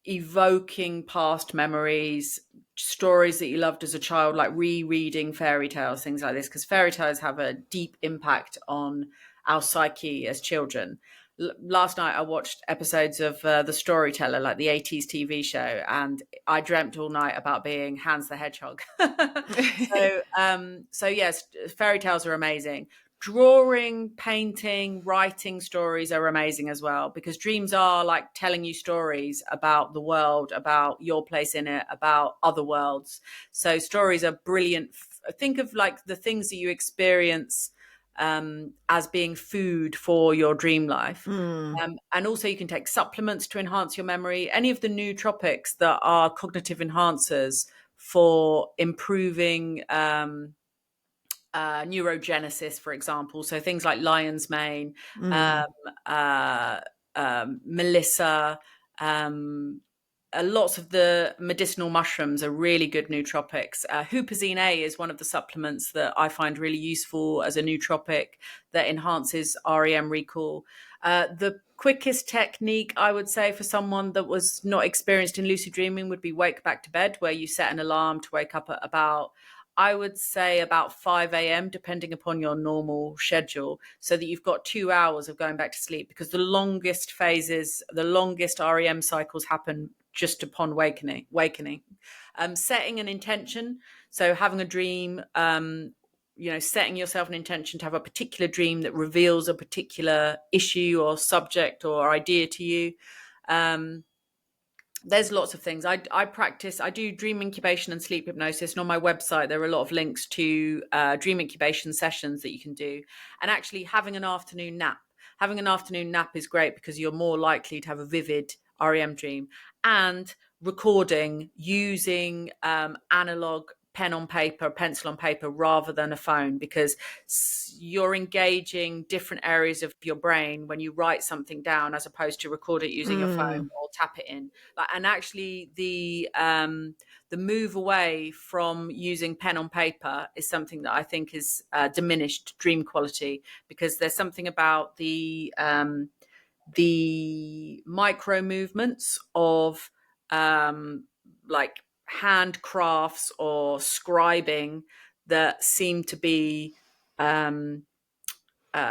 evoking past memories, stories that you loved as a child, like rereading fairy tales, things like this, because fairy tales have a deep impact on our psyche as children. Last night I watched episodes of The Storyteller, like the 80s TV show, and I dreamt all night about being Hans the Hedgehog. So yes, fairy tales are amazing. Drawing, painting, writing stories are amazing as well, because dreams are like telling you stories about the world, about your place in it, about other worlds. So stories are brilliant. Think of like the things that you experience as being food for your dream life. Mm. And also you can take supplements to enhance your memory. Any of the nootropics that are cognitive enhancers for improving neurogenesis, for example. So things like lion's mane, um, Mm. uh, melissa, lots of the medicinal mushrooms are really good nootropics. Huperzine A is one of the supplements that I find really useful as a nootropic that enhances REM recall. The quickest technique, I would say, for someone that was not experienced in lucid dreaming would be wake back to bed, where you set an alarm to wake up at about, I would say, about 5 a.m., depending upon your normal schedule, so that you've got 2 hours of going back to sleep, because the longest phases, the longest REM cycles happen just upon awakening. Setting an intention, so having a dream, setting yourself an intention to have a particular dream that reveals a particular issue or subject or idea to you. There's lots of things. I do dream incubation and sleep hypnosis. And on my website, there are a lot of links to dream incubation sessions that you can do. And actually having an afternoon nap. Having an afternoon nap is great because you're more likely to have a vivid REM dream. And recording using analog pencil on paper rather than a phone, because you're engaging different areas of your brain when you write something down as opposed to record it using your phone Mm. or tap it in. And actually the move away from using pen on paper is something that I think is diminished dream quality, because there's something about the micro movements of like handcrafts or scribing that seem to be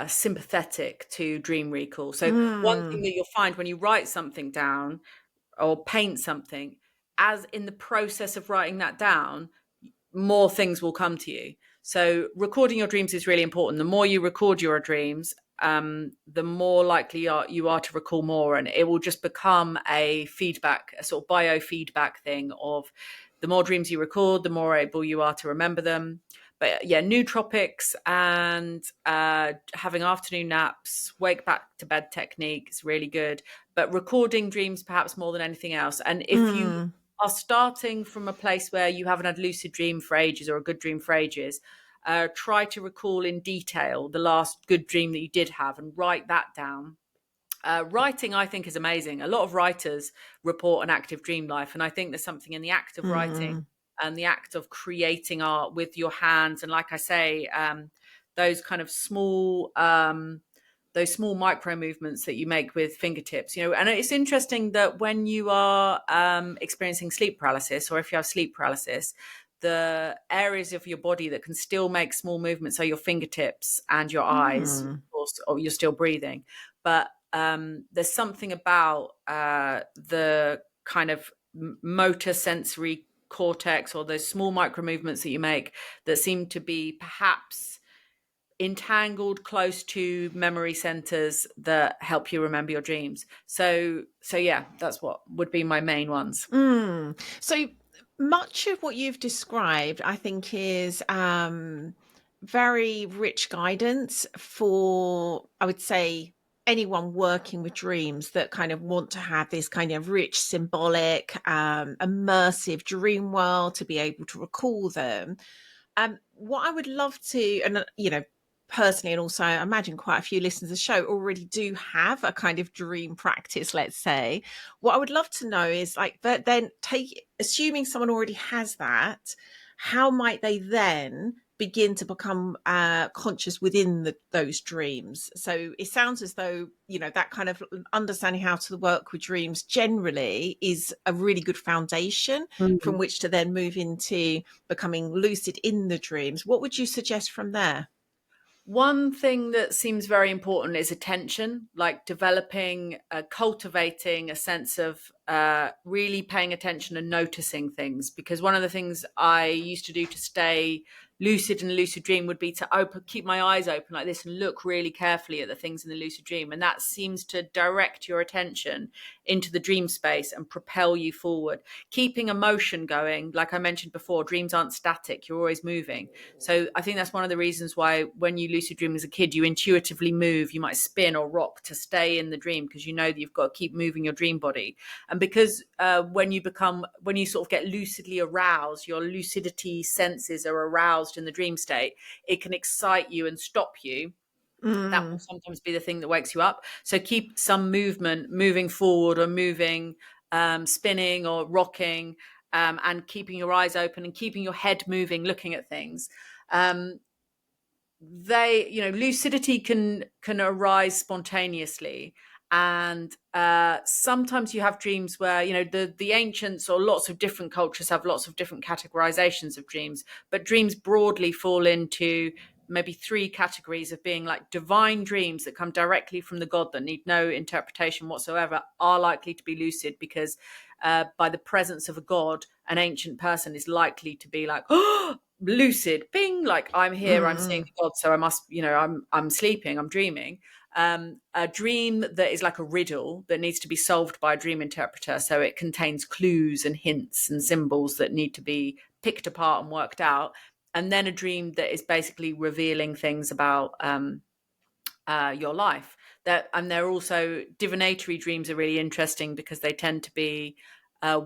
sympathetic to dream recall. So one thing Mm. that you'll find when you write something down or paint something, as in the process of writing that down, more things will come to you. So recording your dreams is really important. The more you record your dreams, the more likely you are to recall more, and it will just become a feedback, a sort of biofeedback thing of the more dreams you record, the more able you are to remember them. But yeah, nootropics and having afternoon naps, wake back to bed technique is really good. But recording dreams perhaps more than anything else. And if you Mm. are starting from a place where you haven't had a lucid dream for ages or a good dream for ages, try to recall in detail the last good dream that you did have and write that down. Writing, I think, is amazing. A lot of writers report an active dream life, and I think there's something in the act of writing Mm. and the act of creating art with your hands. And like I say, those kind of those small micro movements that you make with fingertips, and it's interesting that when you are experiencing sleep paralysis, or if you have sleep paralysis, the areas of your body that can still make small movements are your fingertips and your eyes, of Mm. course, or you're still breathing. But there's something about the kind of motor sensory cortex, or those small micro movements that you make, that seem to be perhaps entangled close to memory centers that help you remember your dreams. So yeah, that's what would be my main ones. Mm. So much of what you've described, I think, is very rich guidance for, I would say, anyone working with dreams that kind of want to have this kind of rich, symbolic, immersive dream world to be able to recall them. What I would love to, and personally, and also I imagine quite a few listeners of the show already do have a kind of dream practice, let's say. What I would love to know is, like, but then assuming someone already has that, how might they then begin to become conscious within those dreams? So it sounds as though, that kind of understanding how to work with dreams generally is a really good foundation from which to then move into becoming lucid in the dreams. What would you suggest from there? One thing that seems very important is attention, like developing, cultivating a sense of really paying attention and noticing things. Because one of the things I used to do to stay lucid and lucid dream would be to keep my eyes open like this and look really carefully at the things in the lucid dream. And that seems to direct your attention into the dream space and propel you forward, keeping emotion going. Like I mentioned before, dreams aren't static, you're always moving. So I think that's one of the reasons why when you lucid dream as a kid, you intuitively move. You might spin or rock to stay in the dream because you know that you've got to keep moving your dream body. And because when you sort of get lucidly aroused, your lucidity senses are aroused in the dream state, it can excite you and stop you. That will sometimes be the thing that wakes you up. So keep some movement, moving forward or moving, spinning or rocking, and keeping your eyes open and keeping your head moving, looking at things. Lucidity can arise spontaneously. And sometimes you have dreams where, the ancients or lots of different cultures have lots of different categorizations of dreams, but dreams broadly fall into maybe 3 categories of being like divine dreams that come directly from the god that need no interpretation whatsoever are likely to be lucid because by the presence of a god, an ancient person is likely to be like, oh, lucid, ping, like I'm here, I'm seeing the god, so I must, I'm sleeping, I'm dreaming. A dream that is like a riddle that needs to be solved by a dream interpreter, so it contains clues and hints and symbols that need to be picked apart and worked out. And then a dream that is basically revealing things about your life. And they're also divinatory dreams are really interesting because they tend to be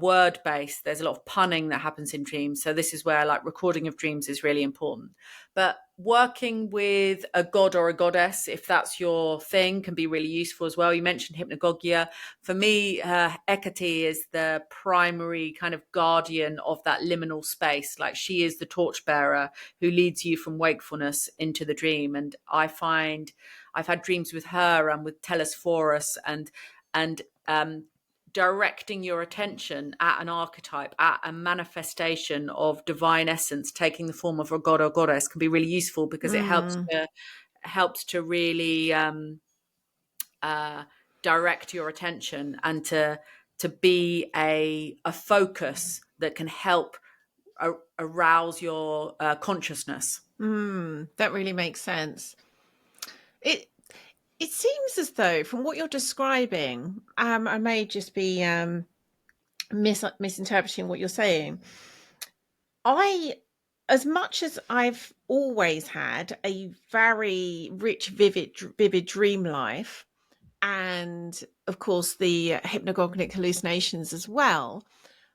word based. There's a lot of punning that happens in dreams. So this is where like recording of dreams is really important. But working with a god or a goddess, if that's your thing, can be really useful as well. You mentioned hypnagogia. For me, Hecate is the primary kind of guardian of that liminal space. Like she is the torchbearer who leads you from wakefulness into the dream. And I find I've had dreams with her and with Telesphorus and directing your attention at an archetype, at a manifestation of divine essence taking the form of a god or goddess can be really useful because it helps to really direct your attention and to be a focus that can help arouse your consciousness. That really makes sense. It seems as though, from what you're describing, I may just be misinterpreting what you're saying. As much as I've always had a very rich, vivid dream life, and of course the hypnagogic hallucinations as well,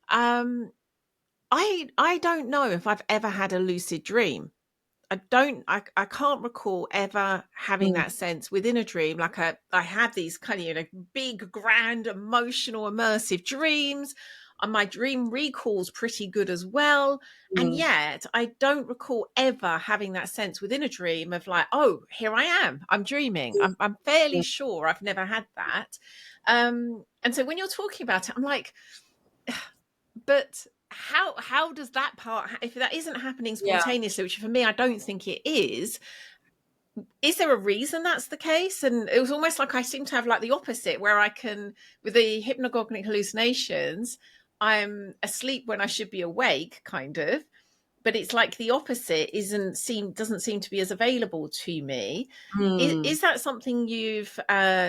I don't know if I've ever had a lucid dream. I can't recall ever having that sense within a dream. Like I had these kind of, big, grand, emotional, immersive dreams. And my dream recall's pretty good as well. And yet I don't recall ever having that sense within a dream of like, oh, here I am, I'm dreaming. I'm fairly sure I've never had that. And so when you're talking about it, I'm like, but how does that part, if that isn't happening Yeah. spontaneously, which for me I don't think it is there a reason that's the case? And it was almost like I seem to have like the opposite, where I can, with the hypnagogic hallucinations, I'm asleep when I should be awake, kind of, but it's like the opposite doesn't seem to be as available to me. Is that something you've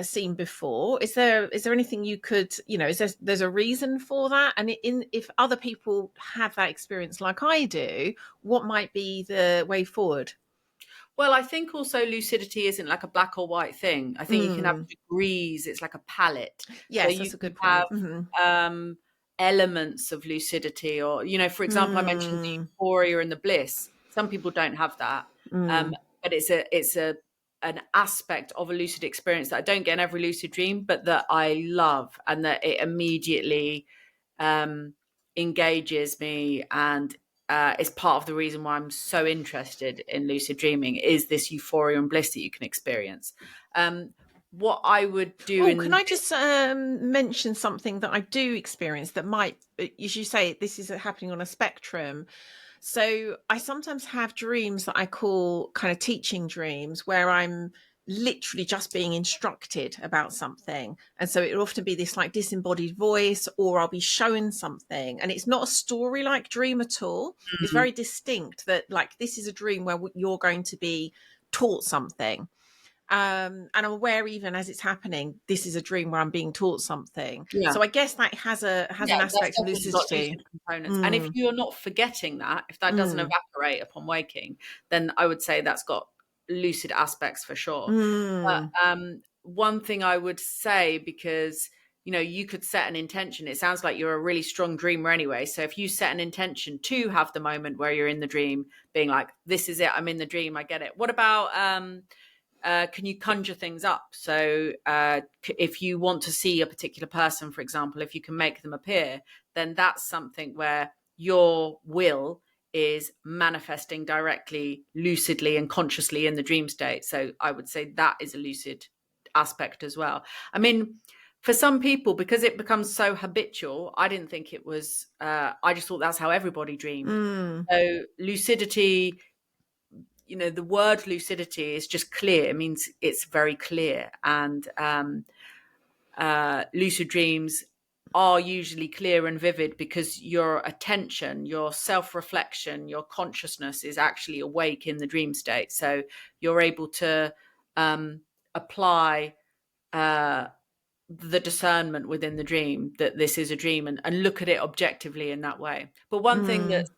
seen before? Is there anything you could, there's a reason for that? And if other people have that experience like I do, what might be the way forward? Well, I think also lucidity isn't like a black or white thing. I think you can have degrees. It's like a palette. So Yes, you that's a can good have point. elements of lucidity, or for example, I mentioned the euphoria and the bliss. Some people don't have that, but it's an aspect of a lucid experience that I don't get in every lucid dream, but that I love, and that it immediately engages me and is part of the reason why I'm so interested in lucid dreaming, is this euphoria and bliss that you can experience. What I would do can I just mention something that I do experience that might, as you say, this is happening on a spectrum. So I sometimes have dreams that I call kind of teaching dreams, where I'm literally just being instructed about something. And so it'll often be this like disembodied voice, or I'll be shown something. And it's not a story like dream at all. It's Mm. very distinct that like this is a dream where you're going to be taught something. And I'm aware even as it's happening, this is a dream where I'm being taught something. Yeah. So I guess that has Yeah, an that's aspect of definitely got lucidity. lucid components. And if Mm, you're not forgetting that, if that doesn't mm, evaporate upon waking, then I would say that's got lucid aspects for sure. But mm, one thing I would say, because you could set an intention. It sounds like you're a really strong dreamer anyway. So if you set an intention to have the moment where you're in the dream, being like, "This is it. I'm in the dream. I get it." What about can you conjure things up? So if you want to see a particular person, for example, if you can make them appear, then that's something where your will is manifesting directly, lucidly and consciously in the dream state. So I would say that is a lucid aspect as well. I mean, for some people, because it becomes so habitual, I didn't think it was, I just thought that's how everybody dreamed. mm, So lucidity, the word lucidity is just clear. It means it's very clear. And lucid dreams are usually clear and vivid because your attention, your self-reflection, your consciousness is actually awake in the dream state. So you're able to apply the discernment within the dream that this is a dream, and look at it objectively in that way. But one thing mm, that's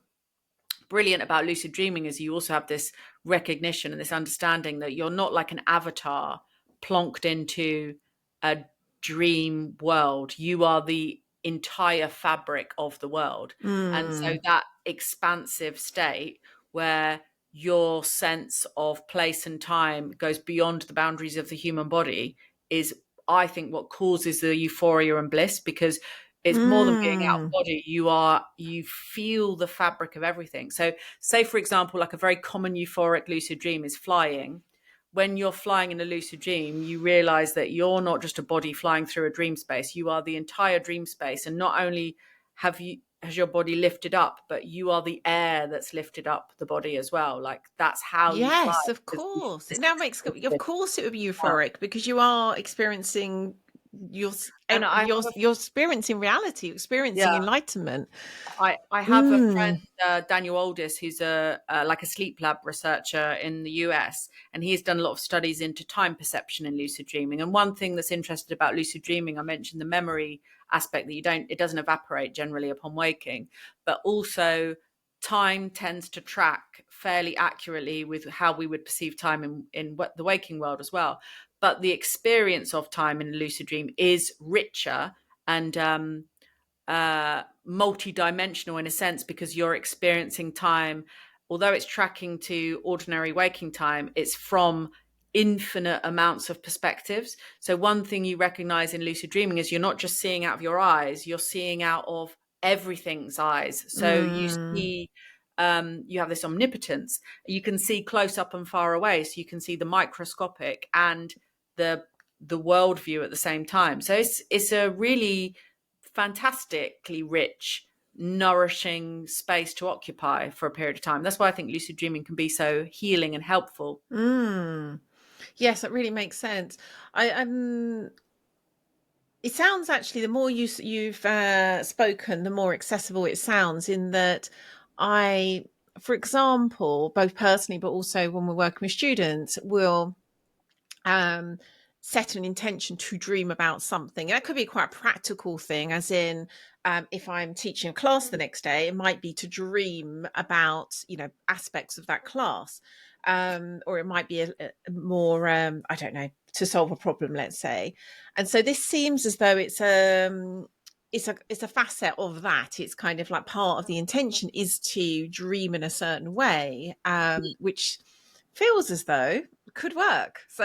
brilliant about lucid dreaming is you also have this recognition and this understanding that you're not like an avatar plonked into a dream world. You are the entire fabric of the world. And so mm, that expansive state where your sense of place and time goes beyond the boundaries of the human body is, I think, what causes the euphoria and bliss, because it's more than being out of mm, body. You feel the fabric of everything. So say, for example, like a very common euphoric lucid dream is flying. When you're flying in a lucid dream, you realize that you're not just a body flying through a dream space. You are the entire dream space. And not only has your body lifted up, but you are the air that's lifted up the body as well. Like that's how you fly. yes, of Because course. this It now makes, of course, it would be yeah. euphoric because you are experiencing your And I have a you're experiencing reality, experiencing yeah. enlightenment. I have a friend, Mm, Daniel Aldis, who's like a sleep lab researcher in the US, and he's done a lot of studies into time perception in lucid dreaming. And one thing that's interesting about lucid dreaming, I mentioned the memory aspect, that it doesn't evaporate generally upon waking, but also time tends to track fairly accurately with how we would perceive time in the waking world as well. But the experience of time in a lucid dream is richer and multi-dimensional in a sense, because you're experiencing time, although it's tracking to ordinary waking time, it's from infinite amounts of perspectives. So one thing you recognize in lucid dreaming is you're not just seeing out of your eyes, you're seeing out of everything's eyes. So you mm, see, you have this omnipotence. You can see close up and far away, so you can see the microscopic and the world view at the same time. So it's a really fantastically rich, nourishing space to occupy for a period of time. That's why I think lucid dreaming can be so healing and helpful. mm. Yes, that really makes sense. I It sounds actually, the more you've spoken, the more accessible it sounds. In that, I, for example, both personally but also when we're working with students, will um, set an intention to dream about something. That could be quite a practical thing, as in, if I'm teaching a class the next day, it might be to dream about, aspects of that class. Or it might be a more, I don't know, to solve a problem, let's say. And so this seems as though it's a facet of that. It's kind of like part of the intention is to dream in a certain way, which feels as though could work. So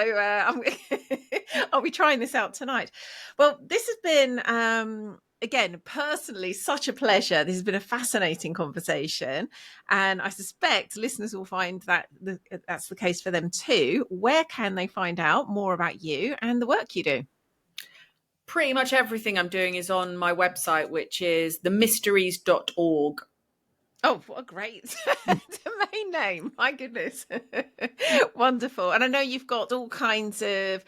I'll be trying this out tonight. Well, this has been again, personally, such a pleasure. This has been a fascinating conversation, and I suspect listeners will find that that's the case for them too. Where can they find out more about you and the work you do? Pretty much everything I'm doing is on my website, which is themysteries.org. Oh, what a great domain name. My goodness. Wonderful. And I know you've got all kinds of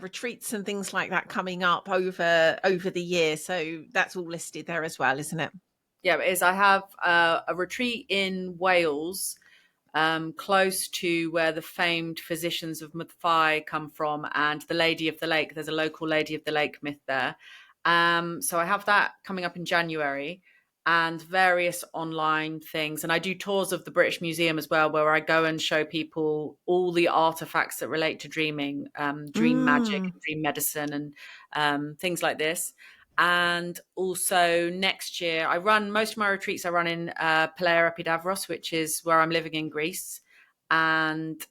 retreats and things like that coming up over the year. So that's all listed there as well, isn't it? Yeah, it is. I have a retreat in Wales, close to where the famed physicians of Mathai come from, and the Lady of the Lake. There's a local Lady of the Lake myth there. So I have that coming up in January, and various online things. And I do tours of the British Museum as well, where I go and show people all the artifacts that relate to dreaming, dream magic, Mm. dream medicine, and things like this. And also next year, I run most of my retreats. I run in Pelea Epidavros, which is where I'm living in Greece, and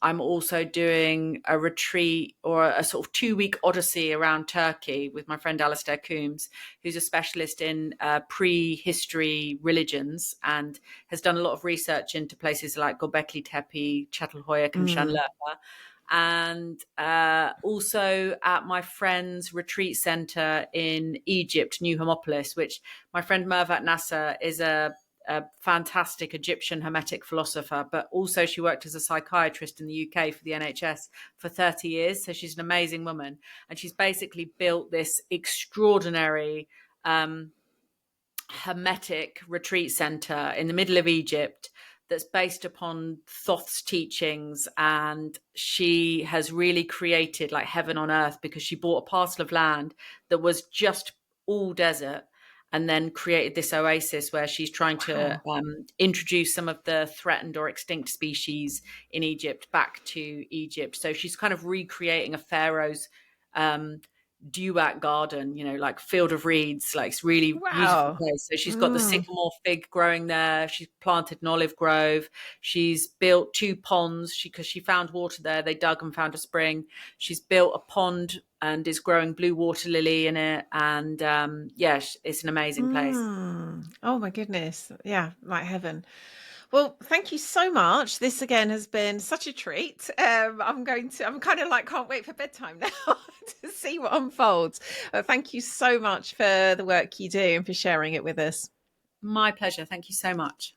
I'm also doing a retreat or a sort of 2-week odyssey around Turkey with my friend Alistair Coombs, who's a specialist in prehistory religions and has done a lot of research into places like Göbekli Tepe, Çatalhöyük, and Mm. Şanlıurfa. And also at my friend's retreat center in Egypt, New Hermopolis, which my friend Mervat Nasser is a fantastic Egyptian Hermetic philosopher, but also she worked as a psychiatrist in the UK for the NHS for 30 years. So she's an amazing woman. And she's basically built this extraordinary Hermetic retreat center in the middle of Egypt that's based upon Thoth's teachings. And she has really created like heaven on earth because she bought a parcel of land that was just all desert and then created this oasis where she's trying to Wow. introduce some of the threatened or extinct species in Egypt back to Egypt. So she's kind of recreating a pharaoh's um, duat garden, like field of reeds, like it's really beautiful Wow. place. So she's got the Mm. sycamore fig growing there. She's planted an olive grove. She's built 2 ponds because she found water there. They dug and found a spring. She's built a pond and is growing blue water lily in it. And it's an amazing place. Mm. Oh my goodness. Yeah, like heaven. Well, thank you so much. This again has been such a treat. I'm kind of like, can't wait for bedtime now to see what unfolds. Thank you so much for the work you do and for sharing it with us. My pleasure. Thank you so much.